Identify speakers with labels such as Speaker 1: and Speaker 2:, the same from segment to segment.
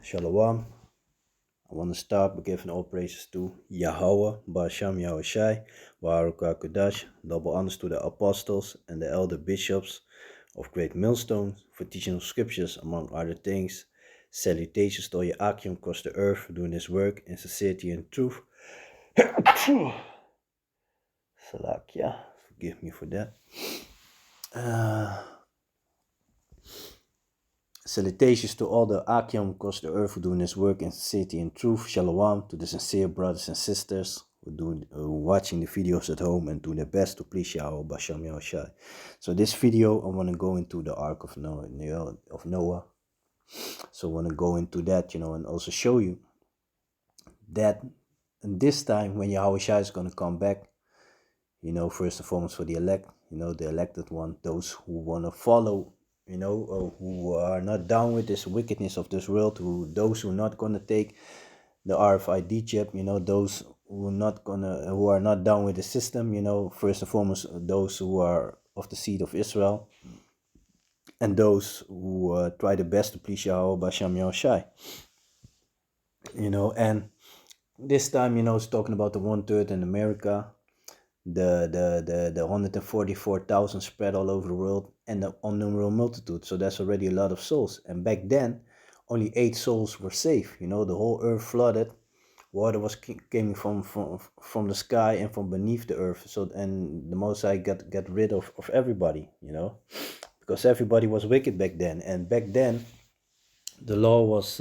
Speaker 1: Shalom. I want to start by giving all praises to Yahweh, Ba'asham Yahushai, Baruch HaKodesh, double honors to the apostles and the elder bishops of Great Millstone for teaching of scriptures, among other things. Salutations to all your Akim across the earth for doing this work in sincerity and truth. Salakia, forgive me for that. Salutations to all the Akim across the earth who doing this work in sincerity and truth. Shalom to the sincere brothers and sisters who watching the videos at home and doing their best to please Yahweh Basham Yahushai. So this video, I want to go into the Ark of Noah. So I want to go into that, and also show you that this time when Yahushai is going to come back, first and foremost for the elect, the elected one, those who want to follow, who are not down with this wickedness of this world, those who are not going to take the RFID chip, those who are not down with the system, first and foremost those who are of the seed of Israel, and those who try the best to please Yahweh Basham Yahushai. And this time, it's talking about the 1/3 in America, the 144,000 spread all over the world, and the unnumberable multitude. So that's already a lot of souls. And back then, only 8 souls were safe. The whole earth flooded. Water was coming from the sky and from beneath the earth. So and the Most High got rid of everybody. Because everybody was wicked back then. And back then, the law was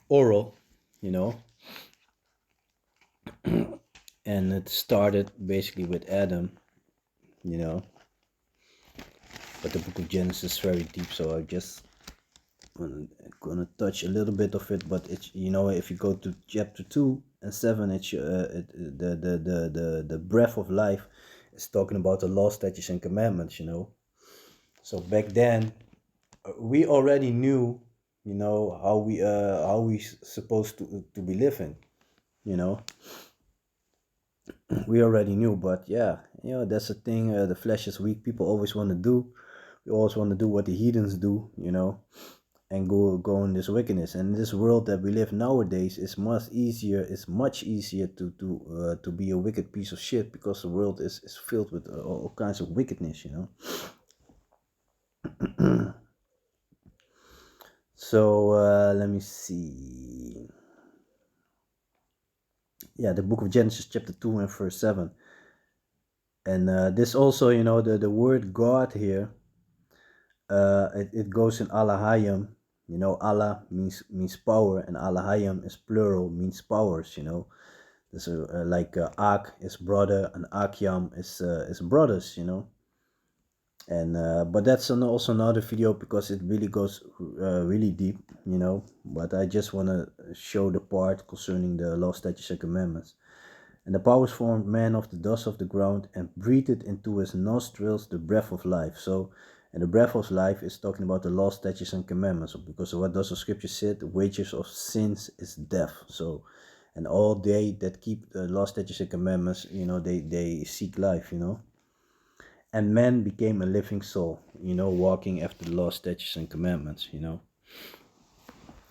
Speaker 1: oral. And it started basically with Adam, but the book of Genesis is very deep, so I just gonna touch a little bit of it. But it's if you go to chapter 2 and 7, the breath of life is talking about the law, statutes, and commandments. So back then we already knew, how we supposed to be living. We already knew, but yeah, that's the thing. The flesh is weak. People always want to do. We always want to do what the heathens do, and go in this wickedness. And this world that we live nowadays is much easier. It's much easier to be a wicked piece of shit, because the world is filled with all kinds of wickedness, So let me see. Yeah, the book of Genesis chapter 2 and verse 7. And this also, the word God here, it goes in Alahayim. Allah means power, and Alahayim is plural, means powers. There's like Ak is brother, and Akyam is brothers. And but that's also another video, because it really goes really deep. But I just want to show the part concerning the law, statutes, and commandments. And the powers formed man of the dust of the ground, and breathed into his nostrils the breath of life. So, and the breath of life is talking about the law, statutes, and commandments. Because what does the scripture say? The wages of sins is death. So, and all they that keep the law, statutes, and commandments, they seek life, And man became a living soul, walking after the law, statutes, and commandments,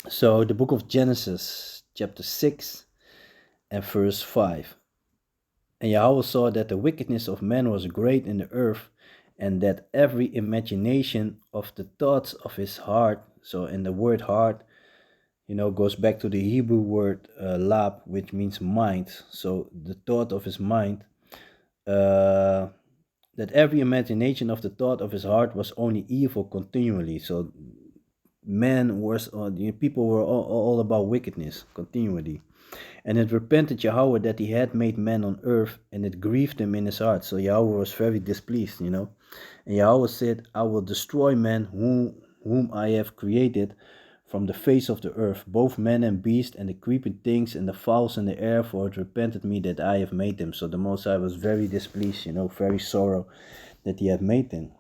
Speaker 1: So, the book of Genesis, chapter 6 and verse 5. And Yahweh saw that the wickedness of man was great in the earth, and that every imagination of the thoughts of his heart, so in the word heart, goes back to the Hebrew word lab, which means mind. So the thought of his mind, that every imagination of the thought of his heart was only evil continually. So man was, people were all about wickedness continually. And it repented Yahweh that he had made man on earth, and it grieved him in his heart. So Yahweh was very displeased, And Yahweh said, I will destroy man whom I have created from the face of the earth, both man and beast, and the creeping things, and the fowls in the air, for it repented me that I have made them. So the Most High was very displeased, very sorrow that he had made them.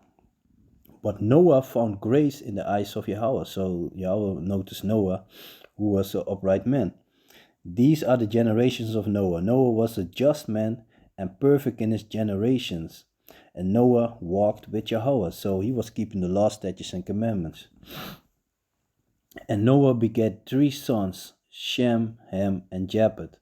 Speaker 1: But Noah found grace in the eyes of Yahweh. So Yahweh noticed Noah, who was an upright man. These are the generations of Noah. Noah was a just man and perfect in his generations. And Noah walked with Yahweh. So he was keeping the law, statutes, and commandments. And Noah begat 3 sons, Shem, Ham, and Japheth.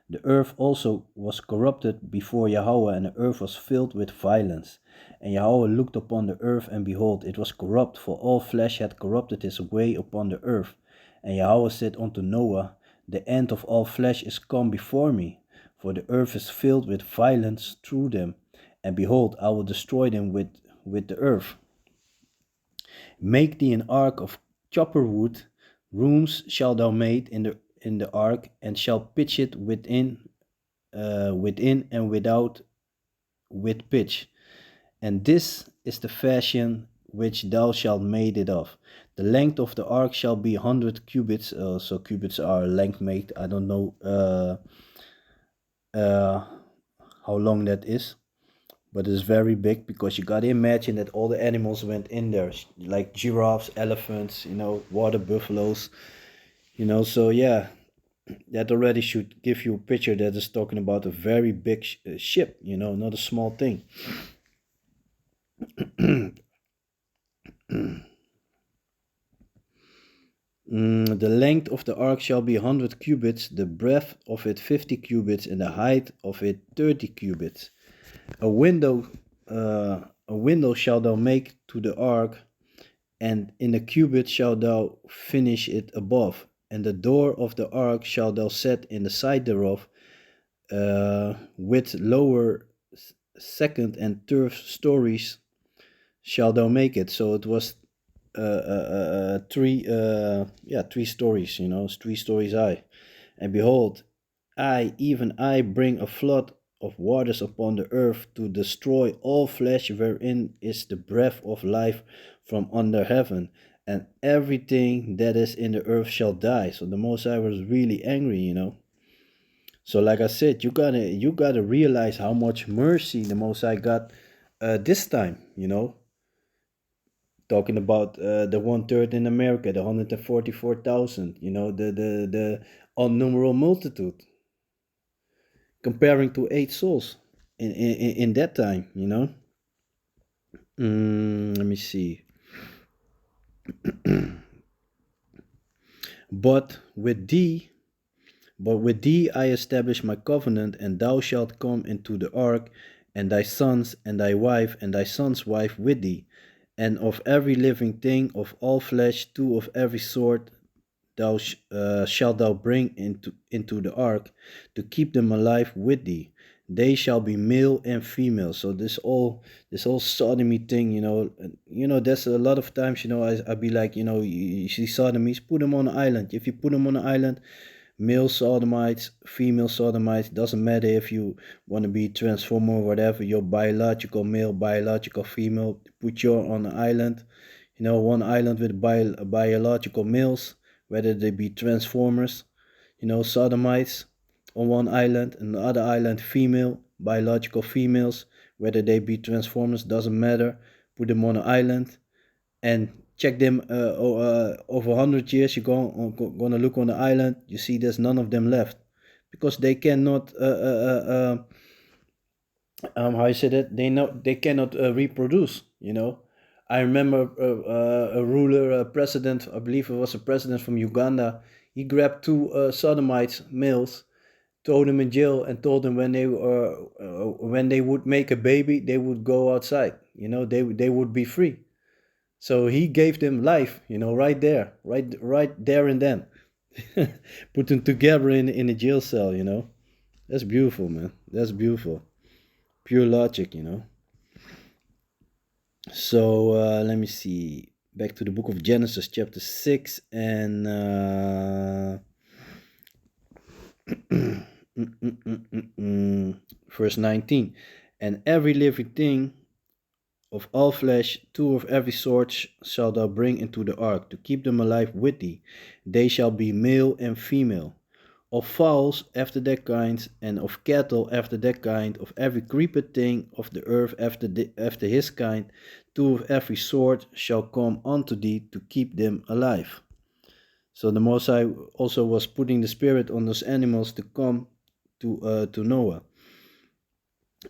Speaker 1: The earth also was corrupted before Yahweh, and the earth was filled with violence. And Yahweh looked upon the earth, and behold, it was corrupt, for all flesh had corrupted his way upon the earth. And Yahweh said unto Noah, the end of all flesh is come before me, for the earth is filled with violence through them. And behold, I will destroy them with the earth. Make thee an ark of chopper wood, rooms shalt thou make in the ark, and shall pitch it within and without with pitch. And this is the fashion which thou shalt made it of. The length of the ark shall be 100 cubits. So cubits are length made. I don't know how long that is, but it's very big because you gotta imagine that all the animals went in there, like giraffes, elephants, water buffaloes, So yeah, that already should give you a picture that is talking about a very big ship, not a small thing. The length of the ark shall be 100 cubits, the breadth of it 50 cubits, and the height of it 30 cubits. A window, a window shalt thou make to the ark, and in a cubit shalt thou finish it above. And the door of the ark shalt thou set in the side thereof, with lower, second, and third stories shalt thou make it. So it was three stories, it's 3 stories high. And behold, even I bring a flood of waters upon the earth to destroy all flesh, wherein is the breath of life from under heaven, and everything that is in the earth shall die. So the Most High was really angry. So like I said, you gotta realize how much mercy the Most High got this time. Talking about the 1/3 in America, the 144,000, the unnumberable multitude, comparing to 8 souls in that time. Let me see. But with thee, I establish my covenant, and thou shalt come into the ark, and thy sons, and thy wife, and thy son's wife with thee, and of every living thing of all flesh, 2 of every sort, shalt thou bring into the ark, to keep them alive with thee. They shall be male and female. So this whole sodomy thing, there's a lot of times, I be like, you see sodomies, put them on an island. If you put them on an island, male sodomites, female sodomites, doesn't matter if you want to be transformer or whatever, you're biological male, biological female, put you on an island, one island with biological males, whether they be transformers, sodomites on one island, and the other island female, biological females, whether they be transformers, doesn't matter, put them on an island, and check them over 100 years. You're gonna look on the island, you see there's none of them left, because they cannot how you say that, they cannot reproduce. I remember a ruler, a president, I believe it was a president from Uganda. He grabbed 2 sodomites males, throw them in jail, and told them when they would make a baby, they would go outside. They would be free. So he gave them life, right there, right there and then. Put them together in a jail cell. That's beautiful, man. That's beautiful. Pure logic. So let me see. Back to the book of Genesis, chapter 6, and verse 19. And every living thing of all flesh, 2 of every sort shalt thou bring into the ark, to keep them alive with thee. They shall be male and female. Of fowls after their kinds, and of cattle after their kind, of every creeping thing of the earth after his kind, 2 of every sort shall come unto thee, to keep them alive. So the Most High also was putting the spirit on those animals to come to Noah.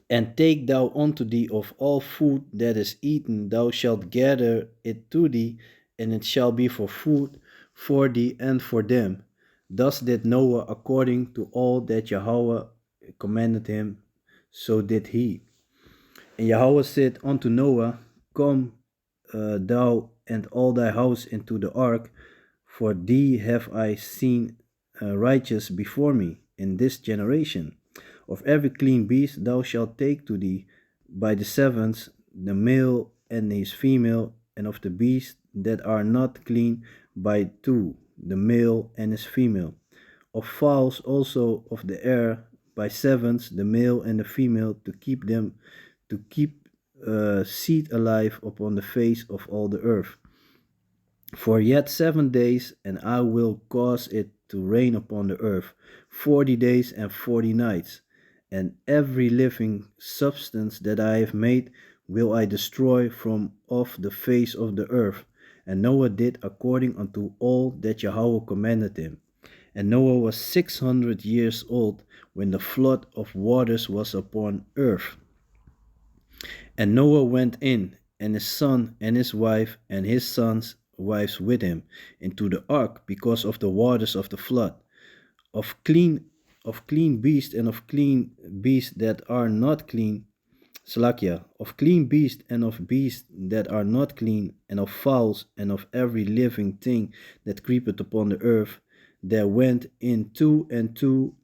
Speaker 1: And take thou unto thee of all food that is eaten, thou shalt gather it to thee, and it shall be for food for thee and for them. Thus did Noah according to all that Yahweh commanded him, so did he. And Yahweh said unto Noah, Come thou and all thy house into the ark, for thee have I seen righteous before me in this generation. Of every clean beast thou shalt take to thee by the sevens, the male and his female, and of the beasts that are not clean by two, the male and his female. Of fowls also of the air by sevens, the male and the female, to keep seed alive upon the face of all the earth. For yet 7 days, and I will cause it to rain upon the earth 40 days and 40 nights, and every living substance that I have made will I destroy from off the face of the earth. And Noah did according unto all that Yahweh commanded him. And Noah was 600 years old when the flood of waters was upon earth. And Noah went in, and his son and his wife and his sons' wives with him, into the ark because of the waters of the flood. Of clean beasts and of clean beasts that are not clean, Salakia, of clean beasts and of beasts that are not clean, and of fowls and of every living thing that creepeth upon the earth, there went in two and two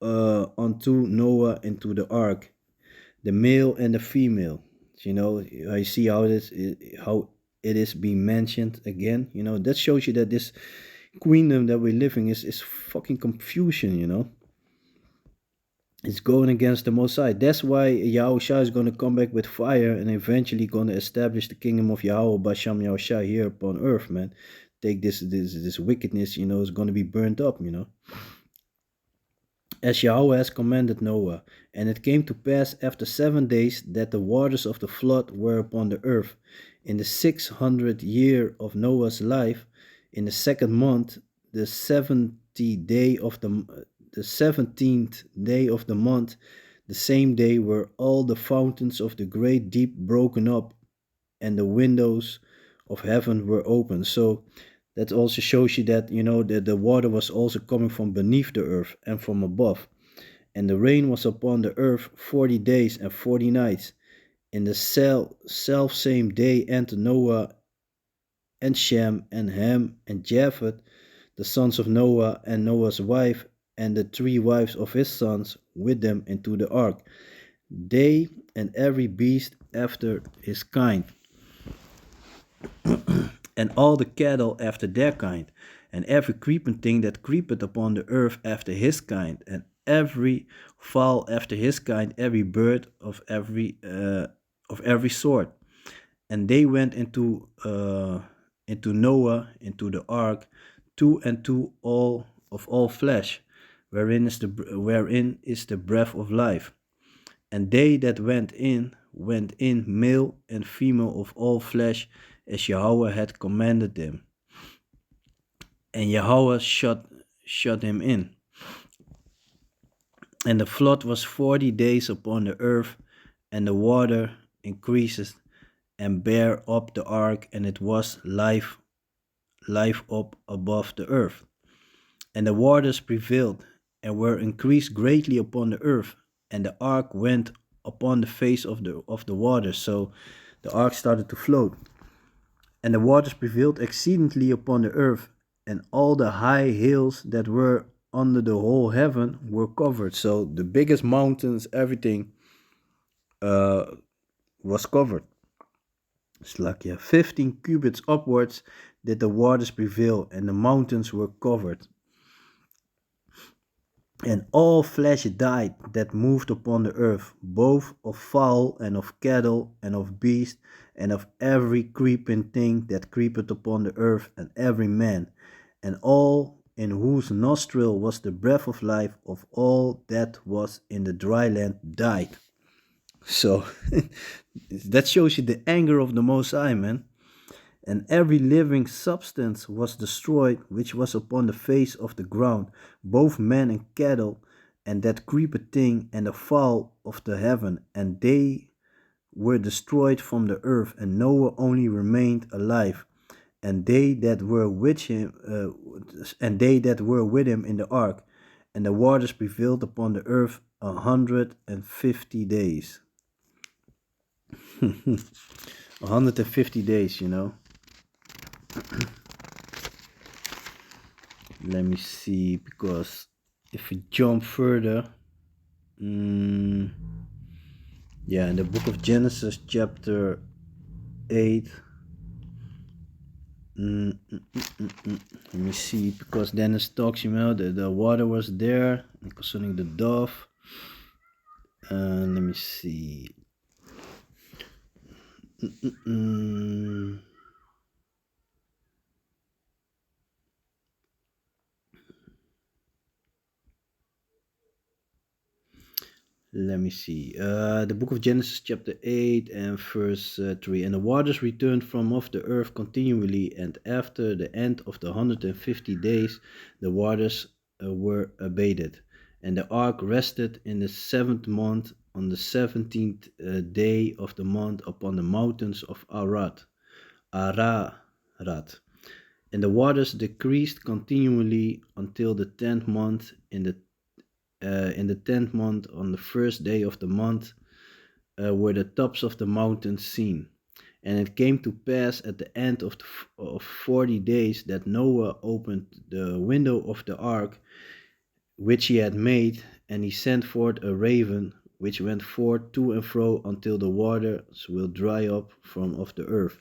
Speaker 1: unto Noah into the ark, the male and the female. You know, I see how it is being mentioned again. You know, that shows you that this queendom that we're living is fucking confusion. You know, it's going against the Most High. That's why Yahushua is going to come back with fire and eventually going to establish the kingdom of Yahweh Basham Yahushua here upon earth, man. Take this wickedness, you know, is going to be burnt up, you know, as Yahweh has commanded Noah. And it came to pass after 7 days that the waters of the flood were upon the earth. In the 600th year of Noah's life, in the second month, the 17th day of the month, the same day were all the fountains of the great deep broken up, and the windows of heaven were open. So that also shows you that, you know, that the water was also coming from beneath the earth and from above. And the rain was upon the earth 40 days and 40 nights. In the self same day entered Noah and Shem and Ham and Japheth, the sons of Noah, and Noah's wife, and the 3 wives of his sons with them into the ark, they and every beast after his kind, and all the cattle after their kind, and every creeping thing that creepeth upon the earth after his kind, and every fowl after his kind, every bird of every sort. And they went into Noah into the ark, 2 and 2 all of all flesh, wherein is the breath of life. And they that went in, male and female of all flesh, as Yahweh had commanded them. And Yahweh shut him in. And the flood was 40 days upon the earth, and the water increased and bare up the ark, and it was life up above the earth. And the waters prevailed and were increased greatly upon the earth, and the ark went upon the face of the water. So the ark started to float. And the waters prevailed exceedingly upon the earth, and all the high hills that were under the whole heaven were covered. So the biggest mountains, everything was covered. It's like 15 cubits upwards did the waters prevail, and the mountains were covered. And all flesh died that moved upon the earth, both of fowl and of cattle and of beast, and of every creeping thing that creepeth upon the earth, and every man, and all in whose nostril was the breath of life, of all that was in the dry land died. So that shows you the anger of the Most High, man. And every living substance was destroyed which was upon the face of the ground, both men and cattle, and that creeping thing, and the fowl of the heaven, and they were destroyed from the earth, and Noah only remained alive, and they that were with him in the ark, and the waters prevailed upon the earth 150 days. 150 days, Let me see, because if we jump further, yeah, in the book of Genesis, chapter 8. Let me see, because Dennis talks, the water was there concerning the dove. Let me see. Let me see. The book of Genesis, chapter 8 and verse 3. And the waters returned from off the earth continually, and after the end of the 150 days, the waters were abated. And the ark rested in the 7th month, on the 17th day of the month, upon the mountains of Ararat. And the waters decreased continually until the 10th month. In the 10th month, on the first day of the month, were the tops of the mountains seen. And it came to pass at the end of 40 days that Noah opened the window of the ark which he had made, and he sent forth a raven, which went forth to and fro until the waters will dry up from off the earth.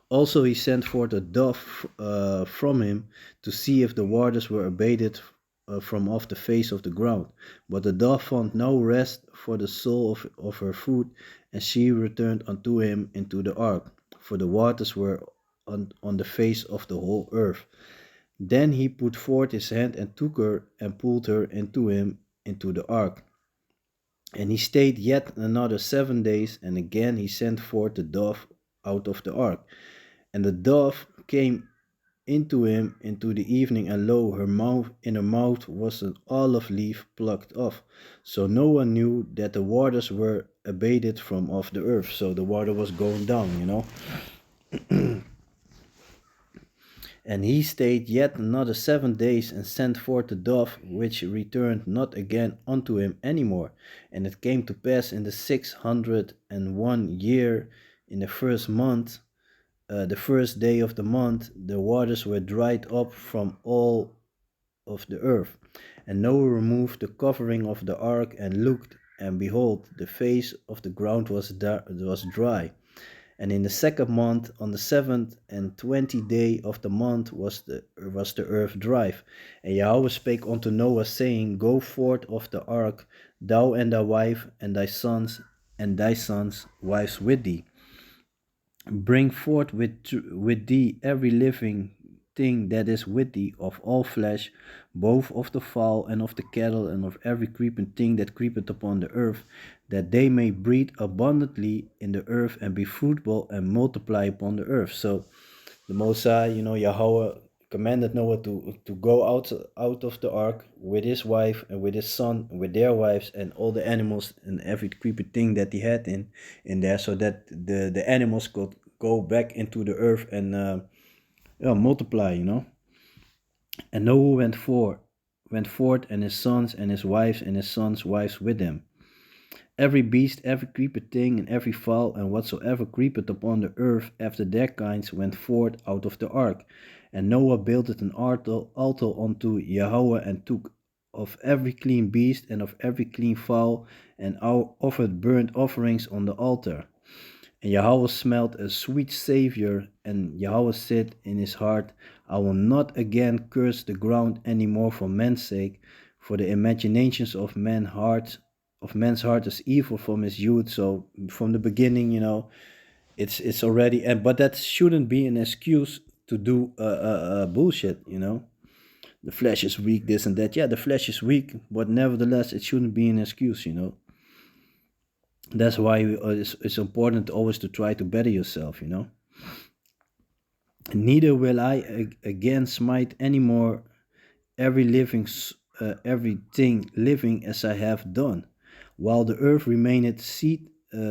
Speaker 1: Also he sent forth a dove from him to see if the waters were abated from off the face of the ground. But the dove found no rest for the sole of her foot, and she returned unto him into the ark, for the waters were on the face of the whole earth. Then he put forth his hand and took her and pulled her into him into the ark. And he stayed yet another 7 days, and again he sent forth the dove out of the ark. And the dove came into him into the evening, and lo, in her mouth was an olive leaf plucked off. So Noah knew that the waters were abated from off the earth. So the water was going down. And he stayed yet another 7 days, and sent forth the dove, which returned not again unto him any more. And it came to pass in the 601 year, in the first month, the first day of the month, the waters were dried up from all of the earth. And Noah removed the covering of the ark, and looked, and behold, the face of the ground was dry. And in the 2nd month, on the 7th and 20th day of the month, was the earth dry. And Yahweh spake unto Noah, saying, Go forth of the ark, thou and thy wife, and thy sons wives with thee. Bring forth with thee every living thing that is with thee, of all flesh, both of the fowl and of the cattle, and of every creeping thing that creepeth upon the earth, that they may breed abundantly in the earth, and be fruitful and multiply upon the earth. So the Most High, Yahweh commanded Noah to go out of the ark with his wife and with his son, and with their wives, and all the animals and every creeping thing that he had in there, so that the animals could go back into the earth and multiply. And Noah went forth, and his sons and his wives and his sons' wives with him. Every beast, every creeping thing, and every fowl, and whatsoever creepeth upon the earth after their kinds, went forth out of the ark. And Noah builded an altar unto Yahweh, and took of every clean beast and of every clean fowl, and offered burnt offerings on the altar. And Yahweh smelled a sweet savor, and Yahweh said in his heart, I will not again curse the ground any more for man's sake, for the imaginations of man's heart is evil from his youth. So from the beginning, it's already, but that shouldn't be an excuse to do bullshit. The flesh is weak, this and that. Yeah, the flesh is weak, but nevertheless, it shouldn't be an excuse. That's why it's important always to try to better yourself. Neither will I again smite any more everything living as I have done, while the earth remaineth. Seed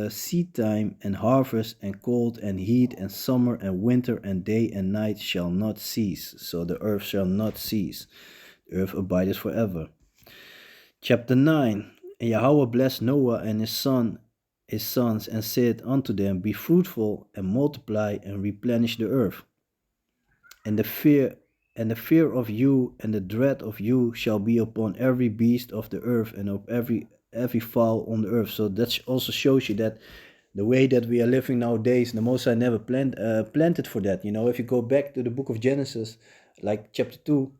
Speaker 1: seed time and harvest and cold and heat and summer and winter and day and night shall not cease. So the earth shall not cease. The earth abideth forever. Chapter 9. And Yahweh blessed Noah and his sons, and said unto them, Be fruitful and multiply and replenish the earth. And the fear of you and the dread of you shall be upon every beast of the earth and of every fowl on the earth. So that also shows you that the way that we are living nowadays, the Most High never planted for that. If you go back to the book of Genesis, like chapter 2,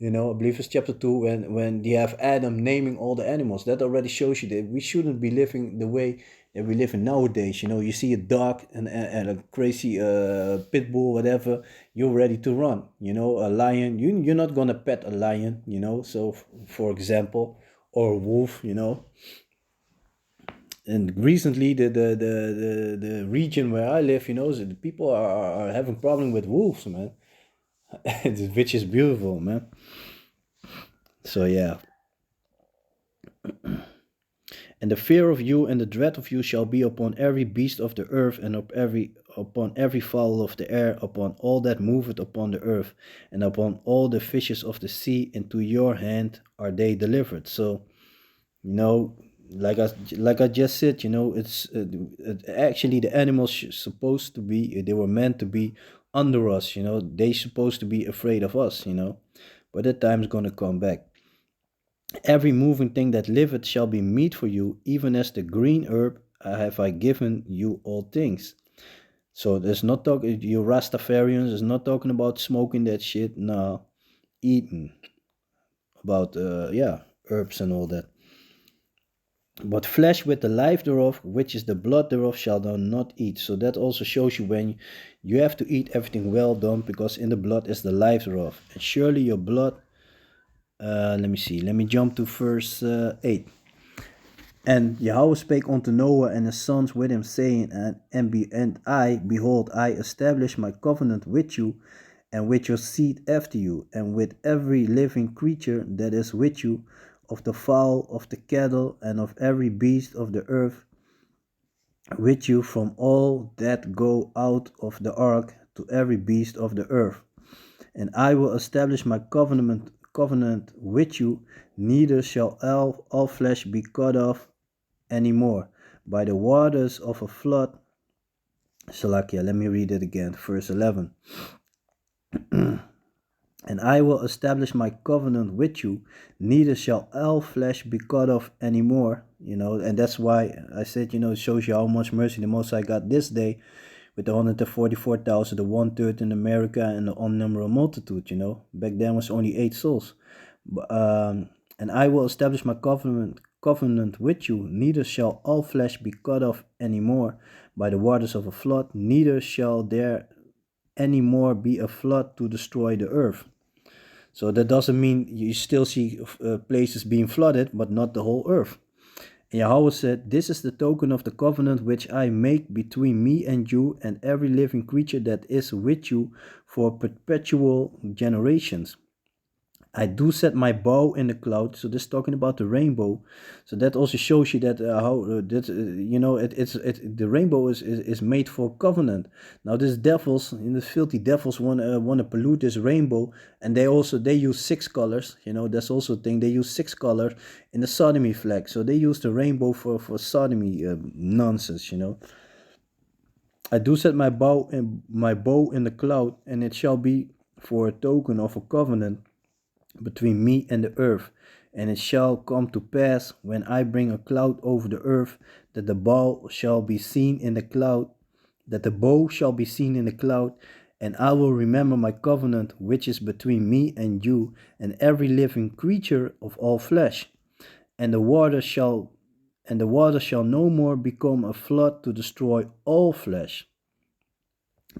Speaker 1: I believe it's chapter 2, when you have Adam naming all the animals, that already shows you that we shouldn't be living the way that we live in nowadays. You see a dog and a crazy pit bull, whatever, you're ready to run. A lion, you're not gonna pet a lion, so for example, or a wolf. And recently, the region where I live, the people are having problem with wolves, man. Which is beautiful, man. So yeah. And the fear of you and the dread of you shall be upon every beast of the earth, and upon every fowl of the air, upon all that moveth upon the earth, and upon all the fishes of the sea. Into your hand are they delivered. So, you know, like I just said, it's actually the animals supposed to be. They were meant to be under us. They supposed to be afraid of us. But that time's gonna come back. Every moving thing that liveth shall be meat for you, even as the green herb have I given you all things. So there's not talking you Rastafarians is not talking about smoking that shit. No, eating about herbs and all that. But flesh with the life thereof, which is the blood thereof, shall thou not eat. So that also shows you when you have to eat everything well done, because in the blood is the life thereof. And surely your blood. Let me see. Let me jump to verse 8. And Yahweh spake unto Noah and his sons with him, saying, and I, behold, I establish my covenant with you, and with your seed after you, and with every living creature that is with you, of the fowl, of the cattle, and of every beast of the earth, with you, from all that go out of the ark, to every beast of the earth. And I will establish my covenant with you, neither shall all flesh be cut off any more by the waters of a flood. Salakia, let me read it again, verse 11. And I will establish my covenant with you, neither shall all flesh be cut off anymore. And that's why I said, it shows you how much mercy the Most High got this day with the 144,000, the 1/3 in America, and the unnumbered multitude. Back then was only 8 souls. And I will establish my covenant with you, neither shall all flesh be cut off any more by the waters of a flood, neither shall there any more be a flood to destroy the earth. So that doesn't mean you still see places being flooded, but not the whole earth. And Yahweh said, This is the token of the covenant which I make between me and you and every living creature that is with you for perpetual generations. I do set my bow in the cloud. So this is talking about the rainbow. So that also shows you that the rainbow is made for covenant. Now these devils, the filthy devils, want to pollute this rainbow, and they use 6 colors. That's also a thing. They use 6 colors in the sodomy flag. So they use the rainbow for sodomy nonsense. I do set my bow in the cloud, and it shall be for a token of a covenant between me and the earth. And it shall come to pass, when I bring a cloud over the earth, that the bow shall be seen in the cloud, and I will remember my covenant which is between me and you and every living creature of all flesh. And the water shall no more become a flood to destroy all flesh.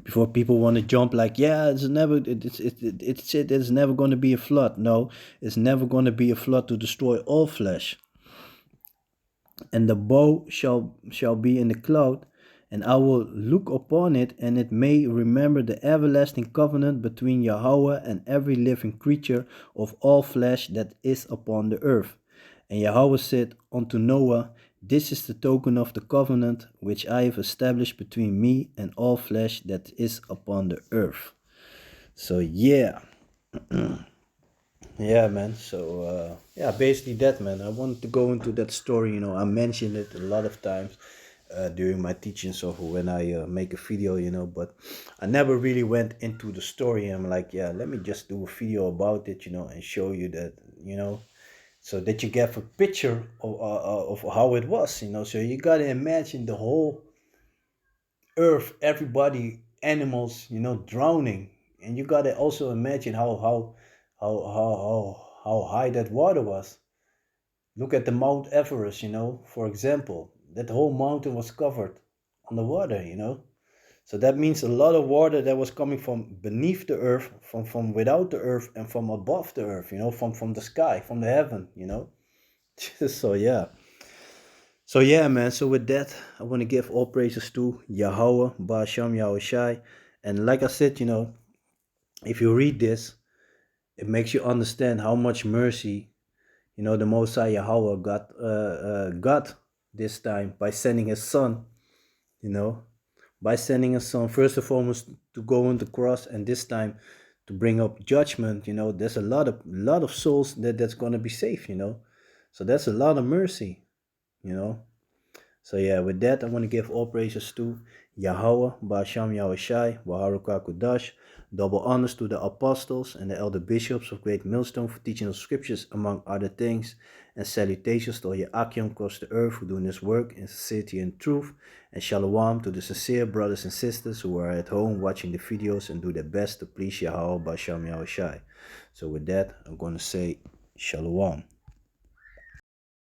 Speaker 1: Before people want to jump like, yeah, it's never going to be a flood. No, it's never going to be a flood to destroy all flesh. And the bow shall be in the cloud, and I will look upon it, and it may remember the everlasting covenant between Yahweh and every living creature of all flesh that is upon the earth. And Yahweh said unto Noah, This is the token of the covenant which I have established between me and all flesh that is upon the earth. So yeah. Yeah, man. So yeah, basically that, man. I wanted to go into that story. I mentioned it a lot of times during my teachings or when I make a video, but I never really went into the story. I'm like, yeah, let me just do a video about it, and show you that, so that you get a picture of how it was, So you gotta imagine the whole earth, everybody, animals, drowning, and you gotta also imagine how high that water was. Look at the Mount Everest, for example. That whole mountain was covered on the water, So that means a lot of water that was coming from beneath the earth, from without the earth, and from above the earth, from the sky, from the heaven. So yeah. So yeah, man. So with that, I want to give all praises to Yahweh, Ba'asham Yahushai. And like I said, if you read this, it makes you understand how much mercy, the Most High Yahweh got this time by sending his son, you know, by sending his son, first and foremost, to go on the cross, and this time to bring up judgment. There's a lot of souls that's gonna be saved, So that's a lot of mercy, you know. So yeah, with that, I want to give all praises to Yahweh, Ba'asham Yahushai, Waharuka Kudash, double honors to the apostles and the elder bishops of Great Millstone for teaching the scriptures, among other things, and salutations to all your Akim across the earth who doing this work in sincerity and truth, and shalom to the sincere brothers and sisters who are at home watching the videos and do their best to please Yahweh, Ba'asham Yahushai. So with that, I'm going to say shalom.